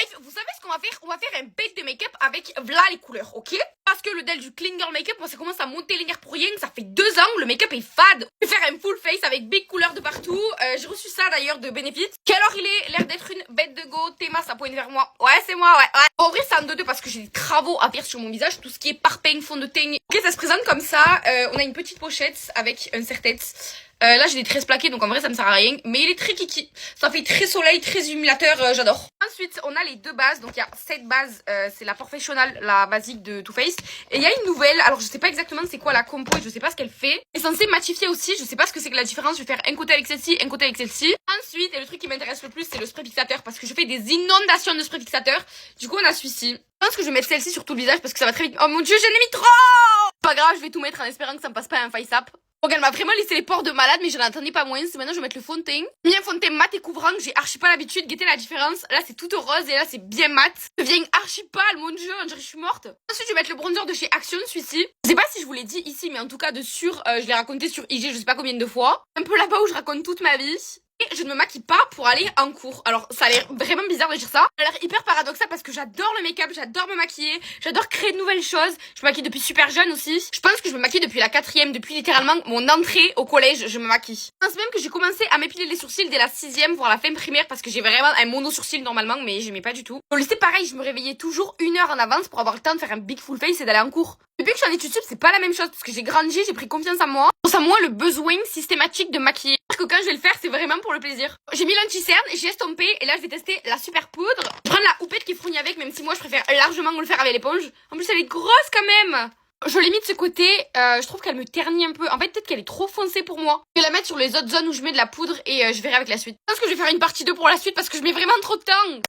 Bref, vous savez ce qu'on va faire? On va faire un bête de make-up avec v'là les couleurs, ok? Parce que le del du Clean Girl Makeup, moi ça commence à monter les nerfs pour rien, ça fait 2 ans, le make-up est fade. Je vais faire un full face avec big couleurs de partout. J'ai reçu ça d'ailleurs de Benefit. Quelle heure il est? L'air d'être une bête de go. Théma, ça pointe vers moi. Ouais, c'est moi, ouais. En vrai, c'est un 2-2 parce que j'ai des travaux à faire sur mon visage, tout ce qui est parpaing, fond de teint. Ok, ça se présente comme ça. On a une petite pochette avec un serre-tête. Là j'ai des tresses plaquées donc en vrai ça me sert à rien. Mais il est très kiki. Ça fait très soleil, très illuminateur, j'adore. Ensuite on a les deux bases. Donc il y a cette base, c'est la Professional, la basique de Too Faced. Et il y a une nouvelle, alors je sais pas exactement c'est quoi la compo et je sais pas ce qu'elle fait. Elle est censée matifier aussi, je sais pas ce que c'est que la différence. Je vais faire un côté avec celle-ci, un côté avec celle-ci. Ensuite, et le truc qui m'intéresse le plus c'est le spray fixateur parce que je fais des inondations de spray fixateur. Du coup on a celui-ci. Je pense que je vais mettre celle-ci sur tout le visage parce que ça va très vite. Oh mon dieu, j'en ai mis trop! Pas grave, je vais tout mettre en espérant que ça me passe pas un face up. Donc elle m'a vraiment laissé les pores de malade mais je n'attendais pas moins. Maintenant je vais mettre le fond de teint. J'ai mis un fond de teint mat et couvrant que j'ai archi pas l'habitude. Guettez la différence. Là c'est tout rose et là c'est bien mat. Je deviens archi pâle, mon dieu, on dirait que je suis morte. Ensuite je vais mettre le bronzer de chez Action, celui-ci. Je sais pas si je vous l'ai dit ici mais en tout cas de sûr je l'ai raconté sur IG je sais pas combien de fois. Un peu là-bas où je raconte toute ma vie. Et je ne me maquille pas pour aller en cours. Alors ça a l'air vraiment bizarre de dire ça. Ça a l'air hyper paradoxal parce que j'adore le make-up, j'adore me maquiller, j'adore créer de nouvelles choses. Je me maquille depuis super jeune aussi. Je pense que je me maquille depuis la 4e, depuis littéralement mon entrée au collège, je me maquille. Je pense même que j'ai commencé à m'épiler les sourcils dès la 6e, voire la fin primaire parce que j'ai vraiment un mono sourcil normalement mais j'aimais pas du tout. Au lycée pareil, je me réveillais toujours 1 heure en avance pour avoir le temps de faire un big full face et d'aller en cours. Depuis que je suis en études sup, c'est pas la même chose parce que j'ai grandi, j'ai pris confiance en moi. Je pense à moi le besoin systématique de maquiller. Parce que quand je vais le faire, c'est vraiment pour le plaisir. J'ai mis l'anti-cerne, j'ai estompé et là je vais tester la super poudre. Je vais prendre la houppette qui est fournie avec, même si moi je préfère largement le faire avec l'éponge. En plus elle est grosse quand même. Je l'ai mis de ce côté, je trouve qu'elle me ternit un peu. En fait peut-être qu'elle est trop foncée pour moi. Je vais la mettre sur les autres zones où je mets de la poudre et je verrai avec la suite. Je pense que je vais faire une partie 2 pour la suite parce que je mets vraiment trop de temps.